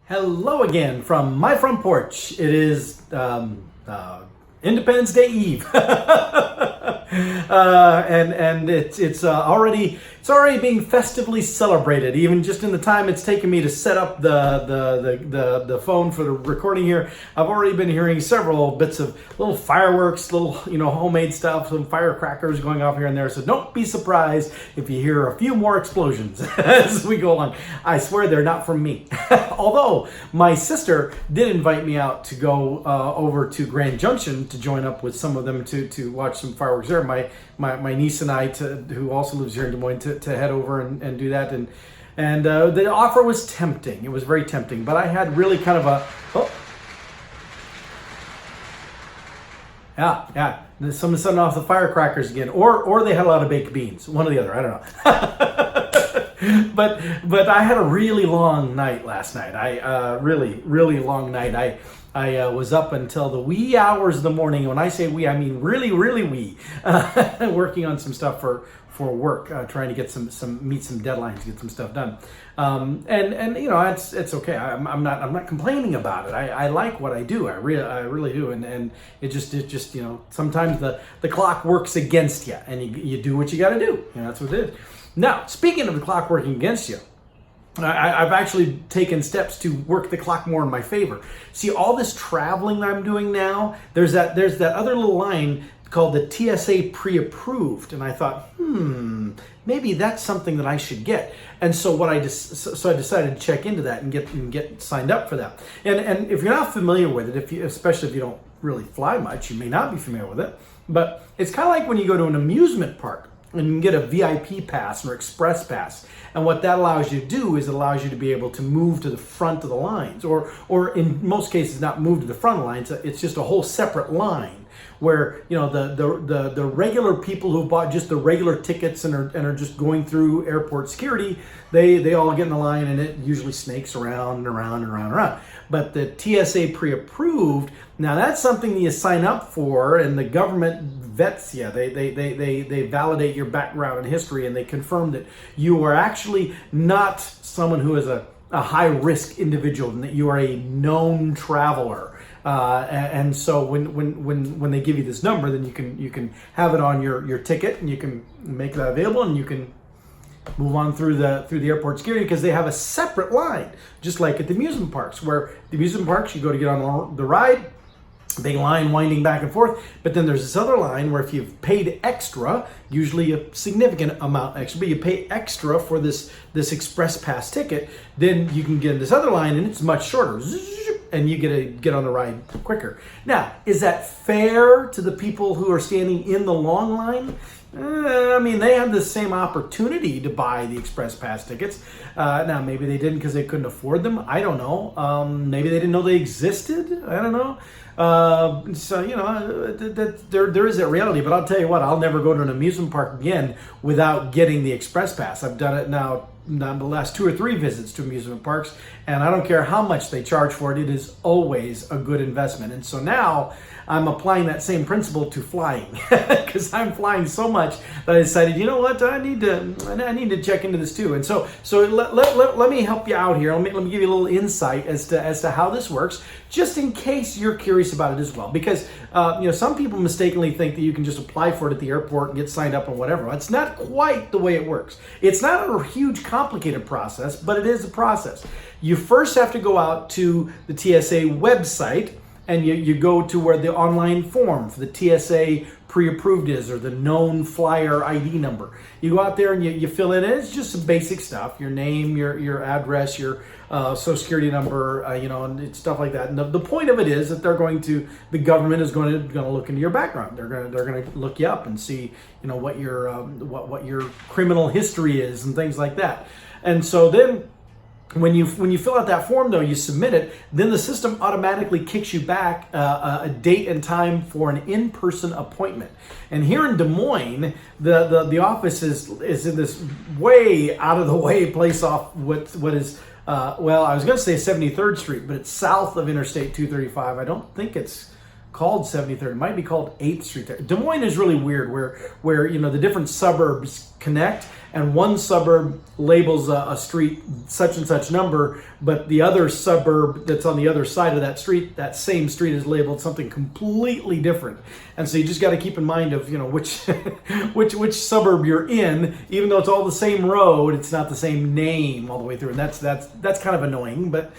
Hello again from my front porch. It is Independence Day Eve, and it's already being festively celebrated. Even just in the time it's taken me to set up the phone for the recording here, I've already been hearing several bits of little fireworks, little homemade stuff, some firecrackers going off here and there. So don't be surprised if you hear a few more explosions as we go along. I swear they're not from me. Although my sister did invite me out to go over to Grand Junction to join up with some of them to watch some fireworks there. My niece and I, who also lives here in Des Moines, to head over and do that. And the offer was tempting. It was very tempting. But I had really kind of a... Oh. Yeah. Someone setting off the firecrackers again. Or they had a lot of baked beans. One or the other. I don't know. But I had a really long night last night. Really long night. I was up until the wee hours of the morning. When I say wee, I mean really wee. Working on some stuff for work, trying to get meet some deadlines, get some stuff done. And it's okay. I'm not complaining about it. I like what I do. I really do. And it just sometimes the clock works against you, and you do what you got to do. That's what it is. Now, speaking of the clock working against you, I've actually taken steps to work the clock more in my favor. See, all this traveling that I'm doing now, there's that other little line called the TSA pre-approved, and I thought, maybe that's something that I should get. And so I decided to check into that and get signed up for that. And if you're not familiar with it, especially if you don't really fly much, you may not be familiar with it. But it's kind of like when you go to an amusement park and you can get a VIP pass or express pass. And what that allows you to do is it allows you to be able to move to the front of the lines, or in most cases not move to the front of the lines. It's just a whole separate line where the regular people who bought just the regular tickets and are just going through airport security, they all get in the line, and it usually snakes around and around and around and around. But the TSA pre-approved, now that's something you sign up for, and the government vets you. They validate your background and history, and they confirm that you are actually not someone who is a high risk individual, and that you are a known traveler. And so when they give you this number, then you can have it on your ticket, and you can make that available, and you can move on through the airport security, because they have a separate line, just like at the amusement parks, where the amusement parks, you go to get on the ride, big line winding back and forth, but then there's this other line where if you've paid extra, usually a significant amount extra, but you pay extra for this express pass ticket, then you can get in this other line, and it's much shorter, and you get on the ride quicker. Now, is that fair to the people who are standing in the long line? I mean, they had the same opportunity to buy the express pass tickets. Now, maybe they didn't because they couldn't afford them. I don't know. Maybe they didn't know they existed. I don't know. There is that reality. But I'll tell you what, I'll never go to an amusement park again without getting the express pass. I've done it now the last 2 or 3 visits to amusement parks, and I don't care how much they charge for it. It is always a good investment. And so now I'm applying that same principle to flying, because I'm flying so much that I decided, you know what, I need to check into this too. And so let me help you out here. Let me give you a little insight as to how this works, just in case you're curious about it as well. Because some people mistakenly think that you can just apply for it at the airport and get signed up and whatever. It's not quite the way it works. It's not a huge complicated process, but it is a process. You first have to go out to the TSA website, and you go to where the online form for the TSA pre-approved is, or the known flyer ID number. You go out there and you fill it in. It's just some basic stuff: your name, your address, your social security number, and it's stuff like that. And the point of it is that the government is going to look into your background. They're going to look you up and see what your criminal history is and things like that. And so then, when you fill out that form, though, you submit it, then the system automatically kicks you back a date and time for an in-person appointment. And here in Des Moines, the office is in this way out of the way place off what is I was going to say 73rd Street, but it's south of Interstate 235. I don't think it's called 73rd. It might be called 8th Street there. Des Moines is really weird, where the different suburbs connect, and one suburb labels a street such and such number, but the other suburb that's on the other side of that street, that same street, is labeled something completely different. And so you just got to keep in mind of, you know, which which suburb you're in. Even though it's all the same road, it's not the same name all the way through, and that's kind of annoying. But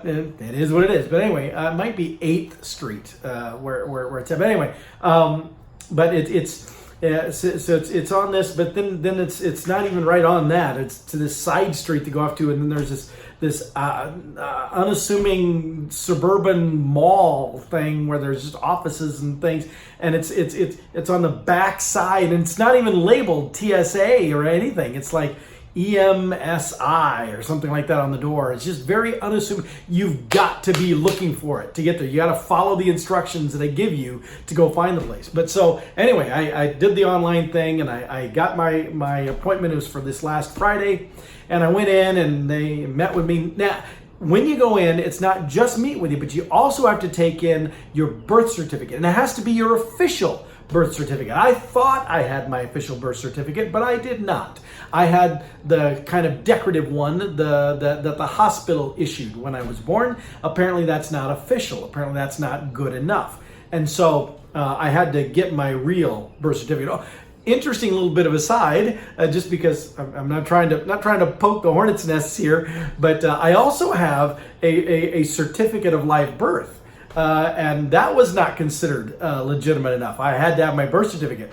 it is what it is. But anyway, it might be 8th Street where it's at. But anyway, but it's. Yeah, so it's on this, but then it's not even right on that. It's to this side street to go off to, and then there's this unassuming suburban mall thing where there's just offices and things, and it's on the back side, and it's not even labeled TSA or anything. It's like EMSI or something like that on the door. It's just very unassuming. You've got to be looking for it to get there. You got to follow the instructions that they give you to go find the place. But so anyway, I did the online thing, and I got my appointment. It was for this last Friday, and I went in and they met with me. Now, when you go in, it's not just meet with you, but you also have to take in your birth certificate, and it has to be your official birth certificate. I thought I had my official birth certificate, but I did not. I had the kind of decorative one that the hospital issued when I was born. Apparently that's not official. Apparently that's not good enough. And so I had to get my real birth certificate. Oh, interesting little bit of aside, just because I'm not trying to poke the hornet's nests here, but I also have a certificate of live birth. And that was not considered legitimate enough. I had to have my birth certificate.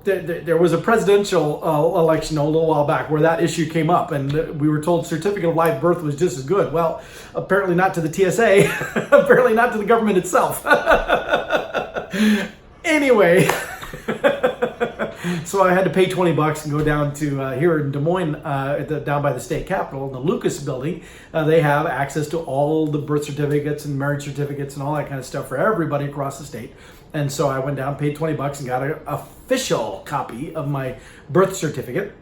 There was a presidential election a little while back where that issue came up, and we were told certificate of live birth was just as good. Well, apparently not to the TSA, apparently not to the government itself. Anyway, so I had to pay $20 and go down to here in Des Moines, down by the state capitol, in the Lucas building. They have access to all the birth certificates and marriage certificates and all that kind of stuff for everybody across the state. And so I went down, paid $20, and got an official copy of my birth certificate.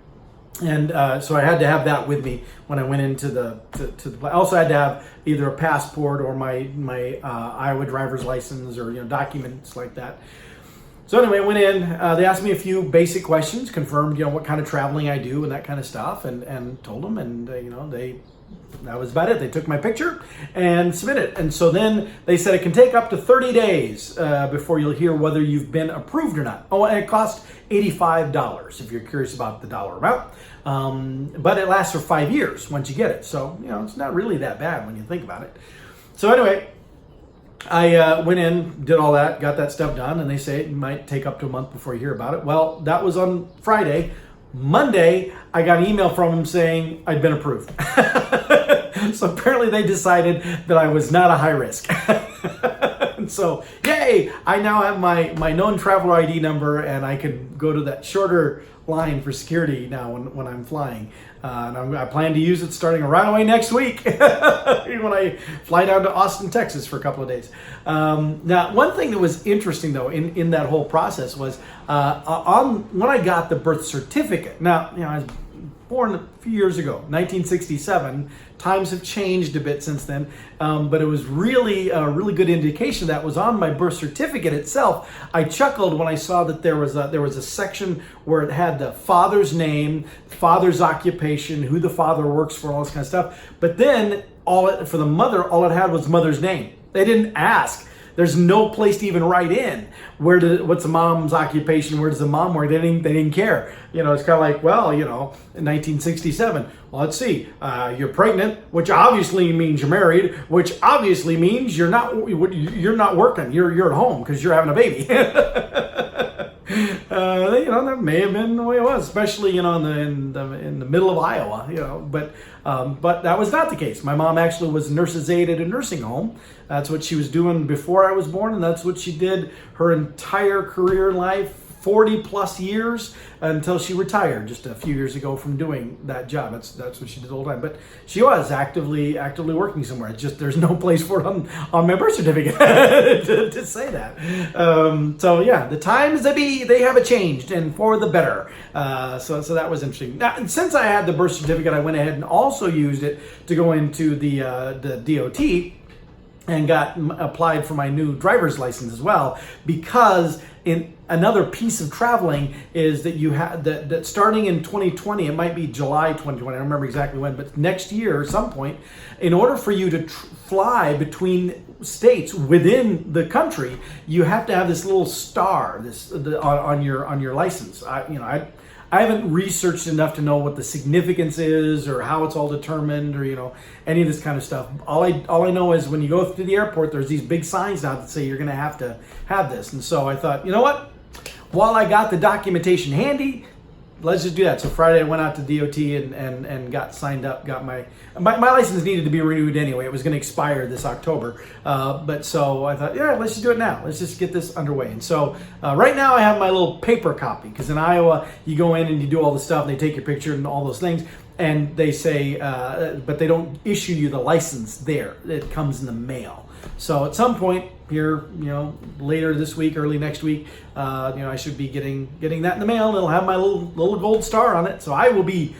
And so I had to have that with me when I went into the. I also had to have either a passport or my Iowa driver's license, or documents like that. So anyway, I went in. They asked me a few basic questions, confirmed what kind of traveling I do and that kind of stuff, and told them, and that was about it. They took my picture and submitted it. And so then they said it can take up to 30 days before you'll hear whether you've been approved or not. Oh, and it cost $85 if you're curious about the dollar amount. But it lasts for 5 years once you get it. So, it's not really that bad when you think about it. So anyway, I went in, did all that, got that stuff done, and they say it might take up to a month before you hear about it. Well, that was on Friday. Monday, I got an email from them saying I'd been approved. So apparently they decided that I was not a high risk. And so, yay! I now have my known traveler ID number, and I can go to that shorter line for security now when I'm flying. And I plan to use it starting right away next week when I fly down to Austin, Texas for a couple of days. Now, one thing that was interesting, though, in that whole process was when I got the birth certificate. Now, I was born a few years ago, 1967. Times have changed a bit since then, but it was really a really good indication that was on my birth certificate itself. I chuckled when I saw that there was a section where it had the father's name, father's occupation, who the father works for, all this kind of stuff. But then for the mother, all it had was mother's name. They didn't ask. There's no place to even write in what's the mom's occupation, where does the mom work. They didn't care. It's kind of like, well, in 1967. Well, let's see. You're pregnant, which obviously means you're married, which obviously means you're not working. You're at home because you're having a baby. That may have been the way it was, especially in the middle of Iowa. But that was not the case. My mom actually was nurse's aide at a nursing home. That's what she was doing before I was born, and that's what she did her entire career life, 40 plus years, until she retired just a few years ago from doing that job. That's what she did the whole time. But she was actively working somewhere. It's just there's no place for it on my birth certificate to say that. So yeah, the times they have changed, and for the better. So that was interesting. Now, since I had the birth certificate, I went ahead and also used it to go into the DOT and applied for my new driver's license as well, because in another piece of traveling is that you have that starting in 2020, it might be July 2020, I don't remember exactly when, but next year at some point, in order for you to fly between states within the country, you have to have this little star on your license. I haven't researched enough to know what the significance is or how it's all determined or any of this kind of stuff. All I know is when you go to the airport, there's these big signs now that say you're going to have this. And so I thought, you know what? While I got the documentation handy, let's just do that. So Friday I went out to DOT and got signed up. Got my license needed to be renewed anyway. It was going to expire this October. But so I thought, yeah, let's just do it now. Let's just get this underway. And so right now I have my little paper copy, because in Iowa you go in and you do all the stuff. And they take your picture and all those things. And they say, but they don't issue you the license there. It comes in the mail. So at some point here, later this week, early next week, I should be getting that in the mail. It'll have my little gold star on it. So I will be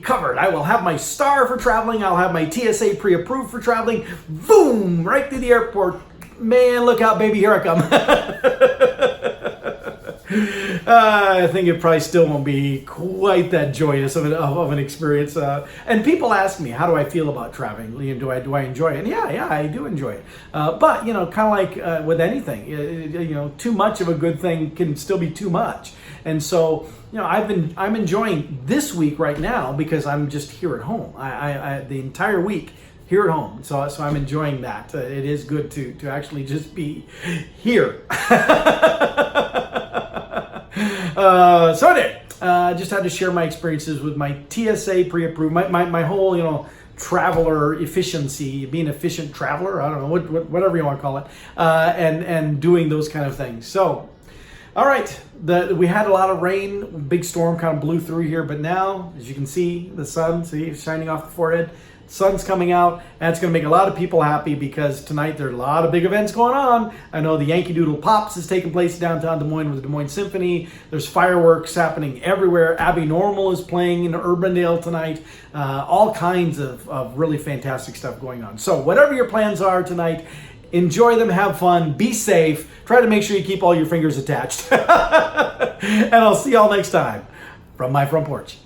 covered. I will have my star for traveling. I'll have my TSA pre-approved for traveling. Boom! Right through the airport. Man, look out, baby! Here I come. I think it probably still won't be quite that joyous of an experience. And people ask me, how do I feel about traveling? Liam, do I enjoy it? And yeah, I do enjoy it. But kind of like with anything, too much of a good thing can still be too much. And so, I'm enjoying this week right now because I'm just here at home. I the entire week here at home. So I'm enjoying that. It is good to actually just be here. So anyway, just had to share my experiences with my TSA pre-approved, my whole, traveler efficiency, being an efficient traveler, I don't know, whatever you want to call it, and doing those kind of things. So, all right, we had a lot of rain, big storm kind of blew through here, but now, as you can see, the sun, shining off the forehead, sun's coming out, and it's going to make a lot of people happy because tonight there are a lot of big events going on. I know the Yankee Doodle Pops is taking place downtown Des Moines with the Des Moines Symphony. There's fireworks happening everywhere. Abby Normal is playing in Urbandale tonight. All kinds of really fantastic stuff going on. So whatever your plans are tonight, enjoy them, have fun, be safe. Try to make sure you keep all your fingers attached. And I'll see y'all next time from my front porch.